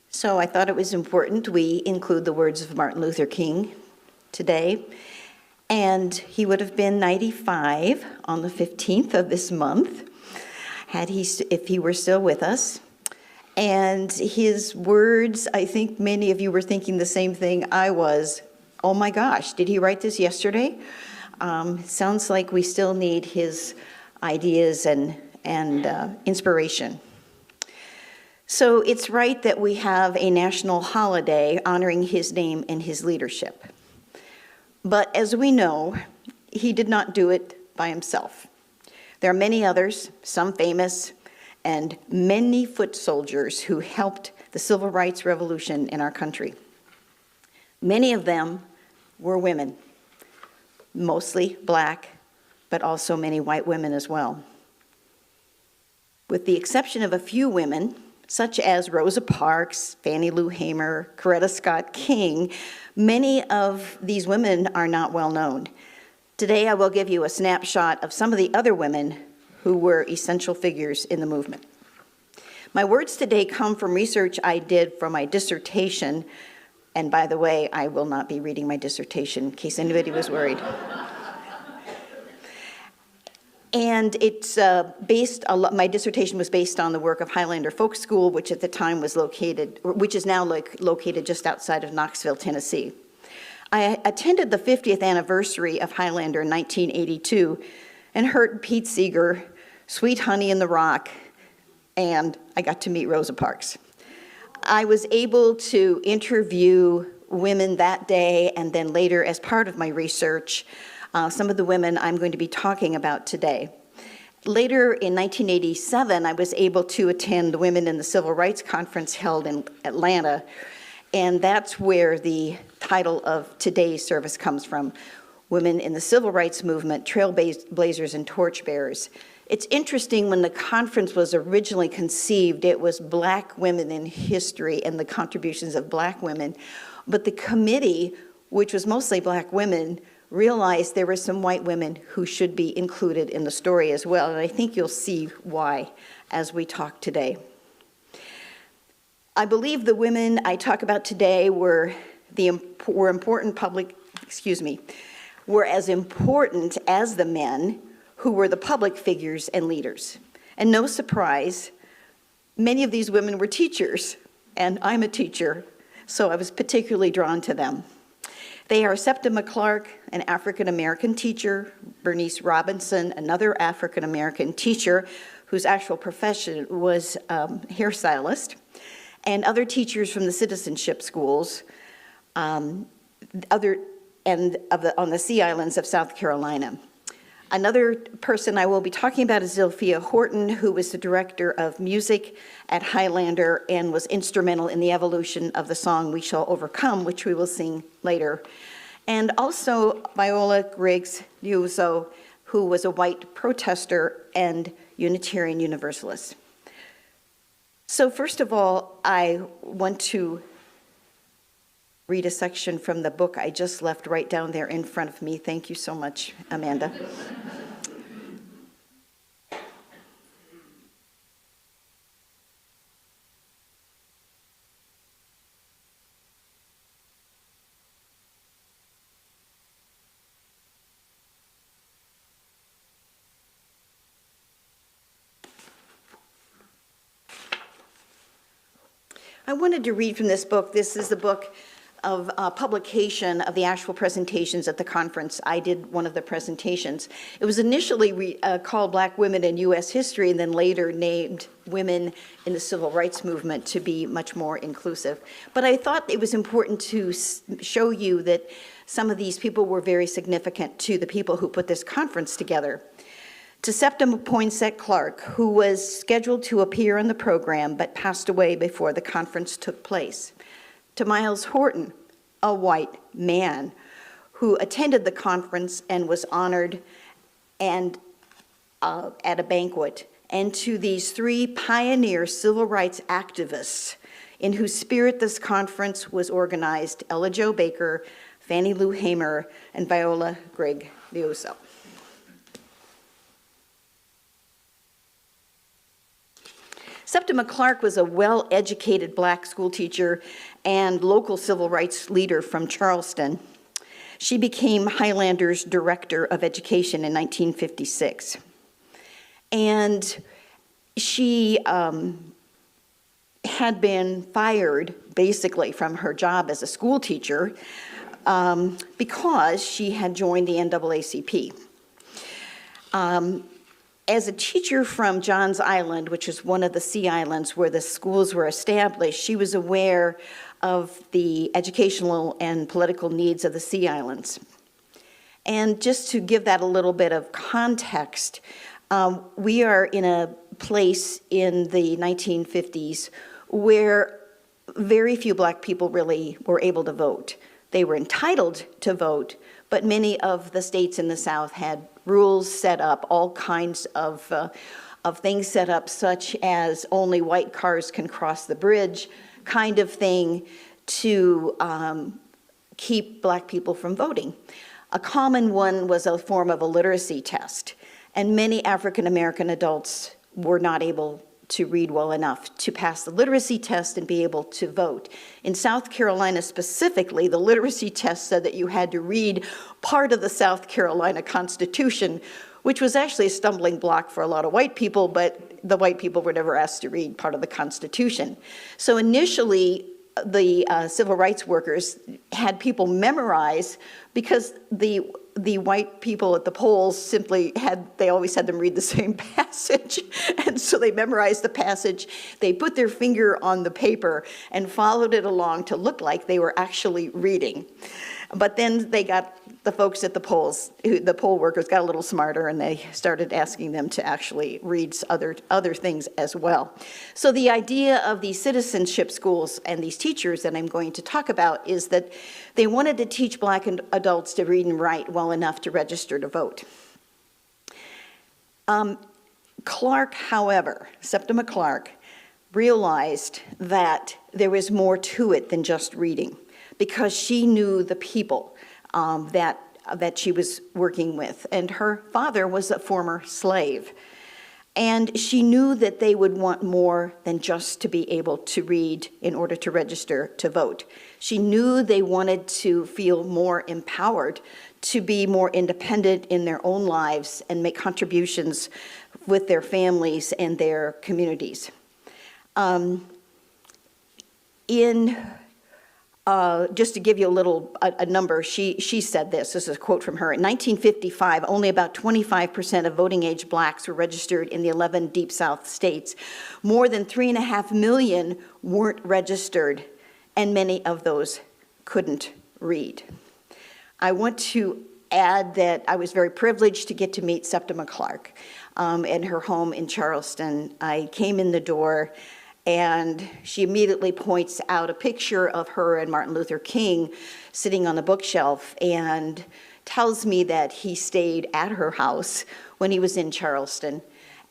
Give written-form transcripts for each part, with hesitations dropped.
So I thought it was important we include the words of Martin Luther King today. And he would have been 95 on the 15th of this month, if he were still with us. And his words, I think many of you were thinking the same thing I was. Oh my gosh, did he write this yesterday? Sounds like we still need his ideas and inspiration. So it's right that we have a national holiday honoring his name and his leadership. But as we know, he did not do it by himself. There are many others, some famous, and many foot soldiers who helped the civil rights revolution in our country. Many of them were women, mostly black, but also many white women as well. With the exception of a few women, such as Rosa Parks, Fannie Lou Hamer, Coretta Scott King, many of these women are not well known. Today I will give you a snapshot of some of the other women who were essential figures in the movement. My words today come from research I did for my dissertation, and by the way, I will not be reading my dissertation in case anybody was worried. And it's my dissertation was based on the work of Highlander Folk School, which at the time was which is now located just outside of Knoxville, Tennessee. I attended the 50th anniversary of Highlander in 1982 and heard Pete Seeger, Sweet Honey in the Rock, and I got to meet Rosa Parks. I was able to interview women that day and then later as part of my research, some of the women I'm going to be talking about today. Later in 1987, I was able to attend the Women in the Civil Rights Conference held in Atlanta, and that's where the title of today's service comes from, Women in the Civil Rights Movement, Trailblazers and Torchbearers. It's interesting, when the conference was originally conceived, it was Black women in history and the contributions of Black women, but the committee, which was mostly Black women, realized there were some white women who should be included in the story as well, and I think you'll see why as we talk today. I believe the women I talk about today were as important as the men who were the public figures and leaders. And no surprise, many of these women were teachers, and I'm a teacher, so I was particularly drawn to them. They are Septima Clark, an African-American teacher, Bernice Robinson, another African-American teacher whose actual profession was hairstylist, and other teachers from the citizenship schools on the Sea Islands of South Carolina. Another person I will be talking about is Zilphia Horton, who was the director of music at Highlander and was instrumental in the evolution of the song We Shall Overcome, which we will sing later. And also Viola Griggs Liuzzo, who was a white protester and Unitarian Universalist. So first of all, I want to read a section from the book I just left right down there in front of me. Thank you so much, Amanda. I wanted to read from this book. This is the book of publication of the actual presentations at the conference. I did one of the presentations. It was initially called Black Women in U.S. History and then later named Women in the Civil Rights Movement to be much more inclusive. But I thought it was important to show you that some of these people were very significant to the people who put this conference together. To Septima Poinsett Clark, who was scheduled to appear in the program but passed away before the conference took place. To Miles Horton, a white man who attended the conference and was honored and at a banquet. And to these three pioneer civil rights activists in whose spirit this conference was organized, Ella Jo Baker, Fannie Lou Hamer, and Viola Griggs Liuzzo. Septima Clark was a well-educated black school teacher and local civil rights leader from Charleston. She became Highlander's Director of Education in 1956. And she had been fired, basically, from her job as a school teacher because she had joined the NAACP. As a teacher from Johns Island, which is one of the Sea Islands where the schools were established, she was aware of the educational and political needs of the Sea Islands. And just to give that a little bit of context, we are in a place in the 1950s where very few black people really were able to vote. They were entitled to vote, but many of the states in the South had rules set up, all kinds of things set up, such as only white cars can cross the bridge, kind of thing, to keep black people from voting. A common one was a form of a literacy test, and many African American adults were not able to read well enough to pass the literacy test and be able to vote. In South Carolina specifically, the literacy test said that you had to read part of the South Carolina Constitution, which was actually a stumbling block for a lot of white people, but the white people were never asked to read part of the Constitution. So initially, the civil rights workers had people memorize, because the white people at the polls they always had them read the same passage. And so they memorized the passage, they put their finger on the paper and followed it along to look like they were actually reading. But then they got the folks at the polls, the poll workers got a little smarter, and they started asking them to actually read other things as well. So the idea of these citizenship schools and these teachers that I'm going to talk about is that they wanted to teach black adults to read and write well enough to register to vote. Clark, however, Septima Clark, realized that there was more to it than just reading, because she knew the people that she was working with. And her father was a former slave. And she knew that they would want more than just to be able to read in order to register to vote. She knew they wanted to feel more empowered, to be more independent in their own lives and make contributions with their families and their communities. Just to give you a number, she said this is a quote from her. In 1955, only about 25% of voting age blacks were registered in the 11 Deep South states. More than 3.5 million weren't registered, and many of those couldn't read. I want to add that I was very privileged to get to meet Septima Clark in her home in Charleston. I came in the door, and she immediately points out a picture of her and Martin Luther King sitting on the bookshelf, and tells me that he stayed at her house when he was in Charleston,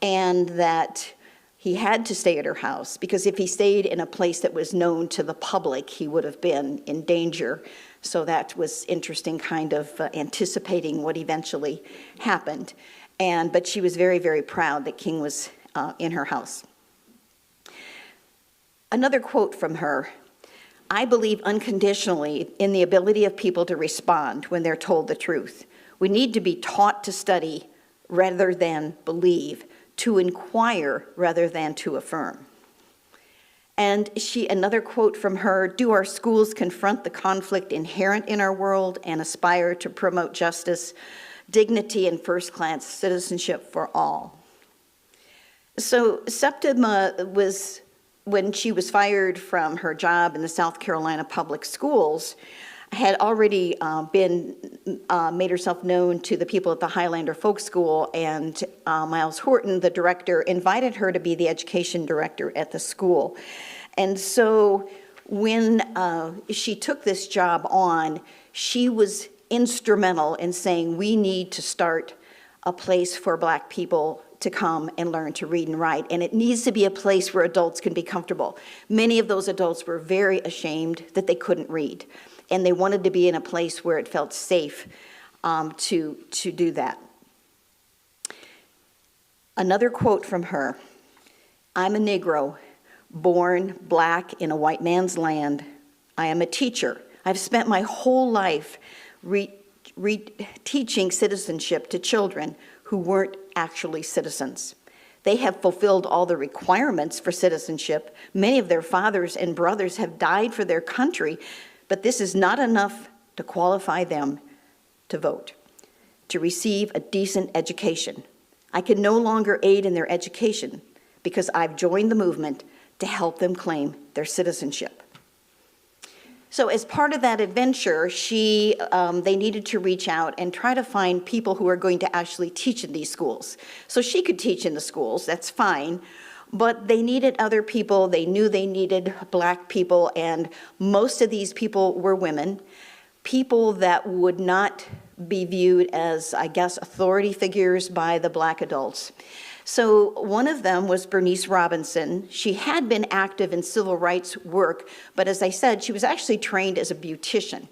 and that he had to stay at her house because if he stayed in a place that was known to the public, he would have been in danger. So that was interesting, kind of anticipating what eventually happened. But she was very, very proud that King was in her house. Another quote from her: "I believe unconditionally in the ability of people to respond when they're told the truth. We need to be taught to study rather than believe, to inquire rather than to affirm." And another quote from her: "Do our schools confront the conflict inherent in our world and aspire to promote justice, dignity, and first-class citizenship for all?" So Septima was, when she was fired from her job in the South Carolina public schools, had already made herself known to the people at the Highlander Folk School, and Miles Horton, the director, invited her to be the education director at the school. And so when she took this job on, she was instrumental in saying, we need to start a place for Black people to come and learn to read and write, and it needs to be a place where adults can be comfortable. Many of those adults were very ashamed that they couldn't read, and they wanted to be in a place where it felt safe to do that. Another quote from her: I'm a Negro, born black in a white man's land. I am a teacher. I've spent my whole life teaching citizenship to children who weren't actually citizens. They have fulfilled all the requirements for citizenship. Many of their fathers and brothers have died for their country, but this is not enough to qualify them to vote, to receive a decent education. I can no longer aid in their education because I've joined the movement to help them claim their citizenship. So as part of that adventure, they needed to reach out and try to find people who are going to actually teach in these schools. So she could teach in the schools, that's fine, but they needed other people. They knew they needed black people, and most of these people were women, people that would not be viewed as, I guess, authority figures by the black adults. So one of them was Bernice Robinson. She had been active in civil rights work, but as I said, she was actually trained as a beautician.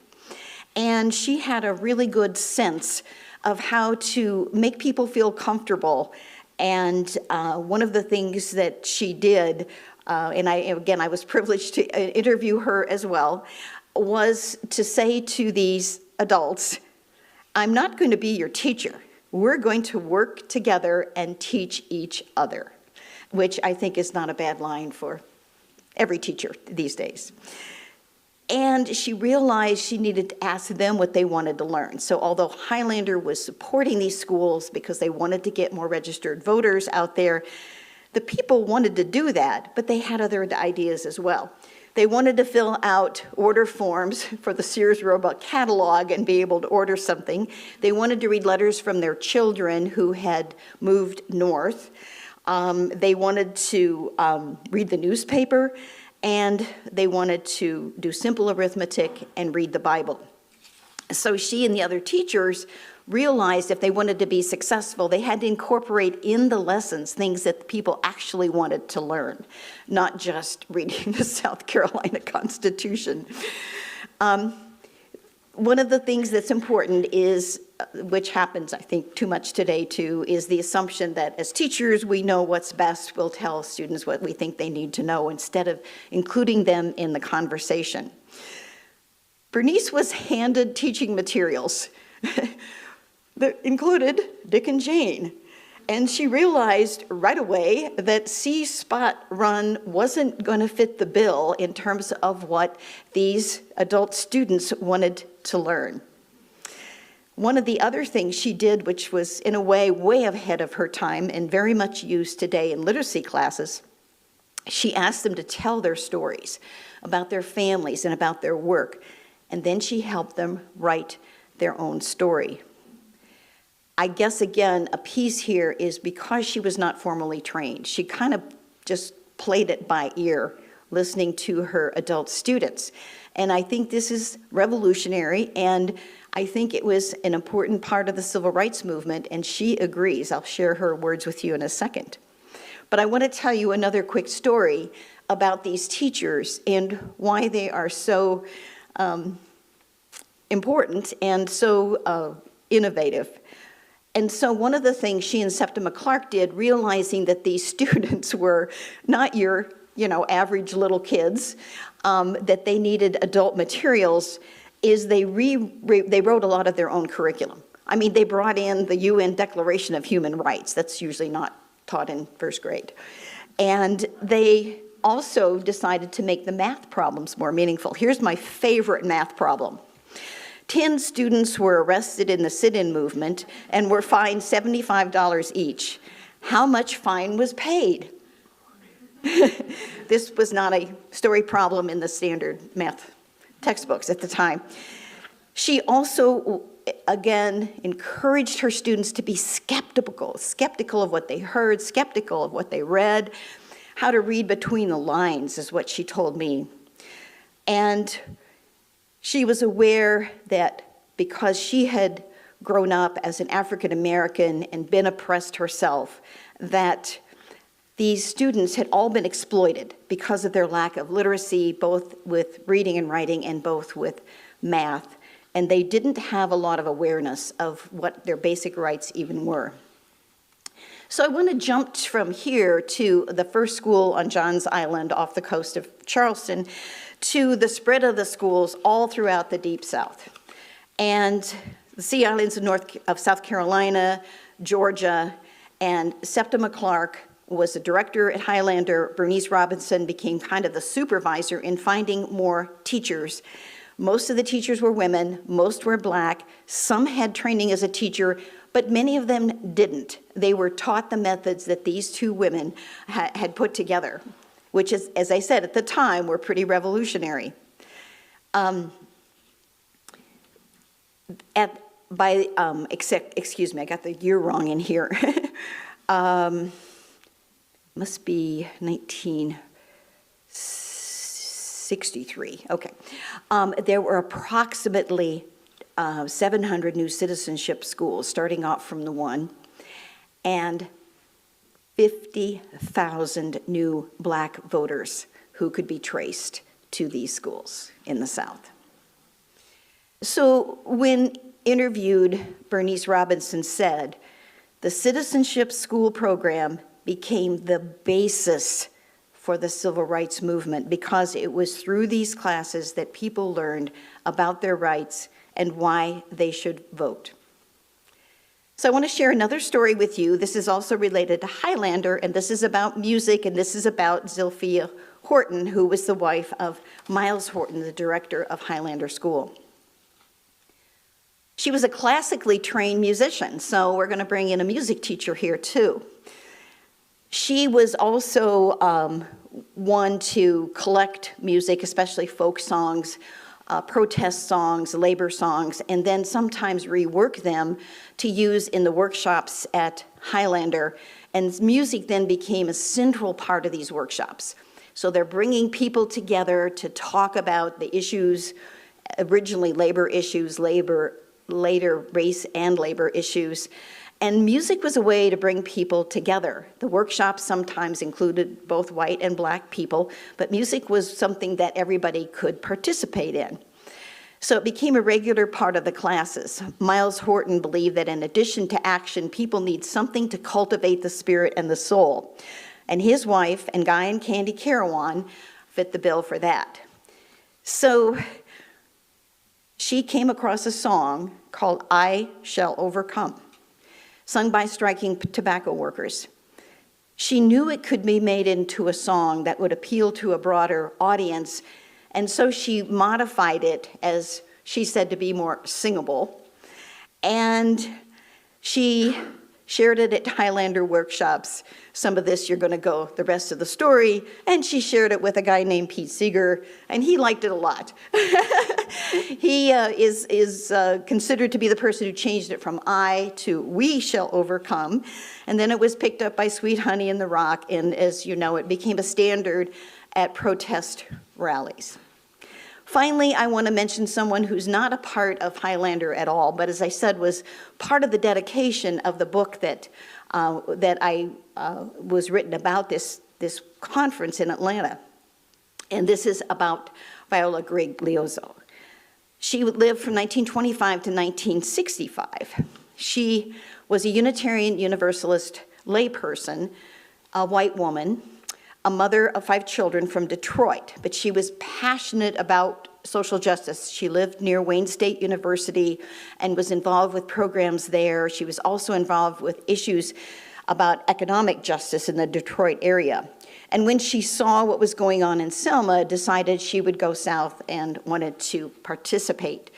And she had a really good sense of how to make people feel comfortable. And one of the things that she did, and I was privileged to interview her as well, was to say to these adults, I'm not going to be your teacher. We're going to work together and teach each other, which I think is not a bad line for every teacher these days. And she realized she needed to ask them what they wanted to learn. So although Highlander was supporting these schools because they wanted to get more registered voters out there, the people wanted to do that, but they had other ideas as well. They wanted to fill out order forms for the Sears Roebuck catalog and be able to order something. They wanted to read letters from their children who had moved north. They wanted to read the newspaper, and they wanted to do simple arithmetic and read the Bible. So she and the other teachers realized if they wanted to be successful, they had to incorporate in the lessons things that people actually wanted to learn, not just reading the South Carolina Constitution. One of the things that's important is, which happens I think too much today too, is the assumption that as teachers we know what's best. We'll tell students what we think they need to know instead of including them in the conversation. Bernice was handed teaching materials that included Dick and Jane. And she realized right away that See Spot Run wasn't going to fit the bill in terms of what these adult students wanted to learn. One of the other things she did, which was in a way ahead of her time and very much used today in literacy classes, she asked them to tell their stories about their families and about their work. And then she helped them write their own story. I guess, again, a piece here is because she was not formally trained. She kind of just played it by ear, listening to her adult students. And I think this is revolutionary, and I think it was an important part of the civil rights movement, and she agrees. I'll share her words with you in a second. But I want to tell you another quick story about these teachers and why they are so important and so innovative. And so one of the things she and Septima Clark did, realizing that these students were not your, average little kids, that they needed adult materials, is they wrote a lot of their own curriculum. I mean, they brought in the UN Declaration of Human Rights. That's usually not taught in first grade. And they also decided to make the math problems more meaningful. Here's my favorite math problem. 10 students were arrested in the sit-in movement and were fined $75 each. How much fine was paid? This was not a story problem in the standard math textbooks at the time. She also, again, encouraged her students to be skeptical of what they heard, skeptical of what they read. How to read between the lines is what she told me. And she was aware that because she had grown up as an African American and been oppressed herself, that these students had all been exploited because of their lack of literacy, both with reading and writing and both with math. And they didn't have a lot of awareness of what their basic rights even were. So I want to jump from here to the first school on Johns Island off the coast of Charleston to the spread of the schools all throughout the Deep South. And the Sea Islands of South Carolina, Georgia, and Septima Clark was the director at Highlander. Bernice Robinson became kind of the supervisor in finding more teachers. Most of the teachers were women, most were Black, some had training as a teacher, but many of them didn't. They were taught the methods that these two women had put together, which is, as I said, at the time, were pretty revolutionary. Excuse me, I got the year wrong in here. Must be 1963, okay. There were approximately 700 new citizenship schools starting off from the one, and 50,000 new Black voters who could be traced to these schools in the South. So when interviewed, Bernice Robinson said, the citizenship school program became the basis for the civil rights movement because it was through these classes that people learned about their rights and why they should vote. So I want to share another story with you. This is also related to Highlander, and this is about music, and this is about Zilphia Horton, who was the wife of Miles Horton, the director of Highlander School. She was a classically trained musician, so we're going to bring in a music teacher here too. She was also one to collect music, especially folk songs, protest songs, labor songs, and then sometimes rework them to use in the workshops at Highlander. And music then became a central part of these workshops. So they're bringing people together to talk about the issues, originally labor issues, later race and labor issues. And music was a way to bring people together. The workshops sometimes included both white and Black people, but music was something that everybody could participate in. So it became a regular part of the classes. Miles Horton believed that in addition to action, people need something to cultivate the spirit and the soul. And his wife and Guy and Candy Carawan fit the bill for that. So she came across a song called I Shall Overcome, sung by striking tobacco workers. She knew it could be made into a song that would appeal to a broader audience, and so she modified it, as she said, to be more singable. And she shared it at Highlander workshops. Some of this you're going to go the rest of the story. And she shared it with a guy named Pete Seeger, and he liked it a lot. He is considered to be the person who changed it from I to We Shall Overcome. And then it was picked up by Sweet Honey and the Rock, and as you know, it became a standard at protest rallies. Finally, I want to mention someone who's not a part of Highlander at all, but as I said, was part of the dedication of the book that was written about this conference in Atlanta. And this is about Viola Griglioso. She lived from 1925 to 1965. She was a Unitarian Universalist layperson, a white woman, a mother of 5 children from Detroit, but she was passionate about social justice. She lived near Wayne State University and was involved with programs there. She was also involved with issues about economic justice in the Detroit area. And when she saw what was going on in Selma, decided she would go south and wanted to participate.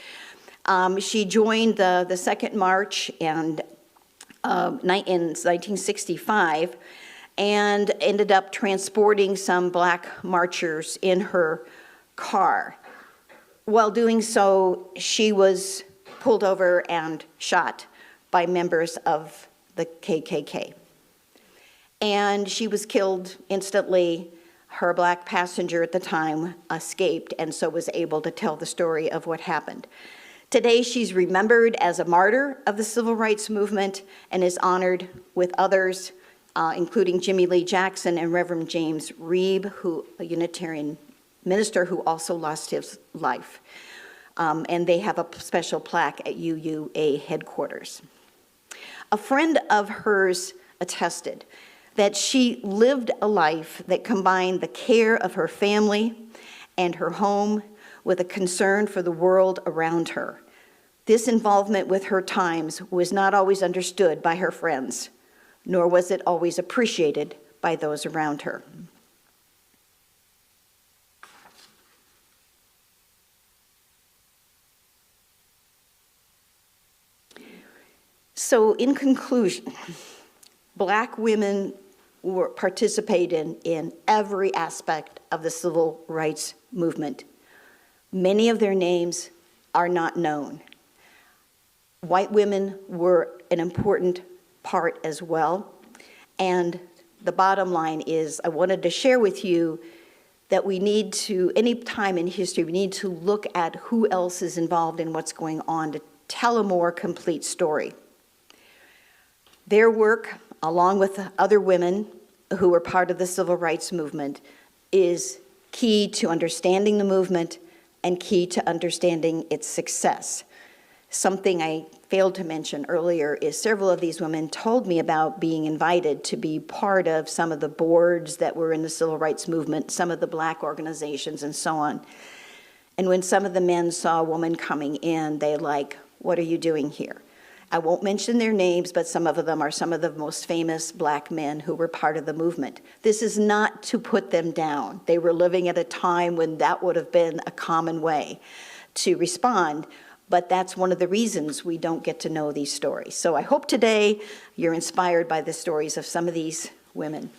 She joined the Second March in 1965, and ended up transporting some Black marchers in her car. While doing so, she was pulled over and shot by members of the KKK. And she was killed instantly. Her Black passenger at the time escaped, and so was able to tell the story of what happened. Today, she's remembered as a martyr of the civil rights movement and is honored with others, including Jimmy Lee Jackson and Reverend James Reeb, a Unitarian minister who also lost his life. And they have a special plaque at UUA headquarters. A friend of hers attested that she lived a life that combined the care of her family and her home with a concern for the world around her. This involvement with her times was not always understood by her friends, nor was it always appreciated by those around her. So in conclusion, Black women participated in every aspect of the civil rights movement. Many of their names are not known. White women were an important part as well. And the bottom line is, I wanted to share with you that we need to, any time in history, we need to look at who else is involved in what's going on to tell a more complete story. Their work, along with other women who were part of the civil rights movement, is key to understanding the movement and key to understanding its success. Something I failed to mention earlier is several of these women told me about being invited to be part of some of the boards that were in the civil rights movement, some of the Black organizations and so on. And when some of the men saw a woman coming in, they like, "What are you doing here?" I won't mention their names, but some of them are some of the most famous Black men who were part of the movement. This is not to put them down. They were living at a time when that would have been a common way to respond, but that's one of the reasons we don't get to know these stories. So I hope today you're inspired by the stories of some of these women.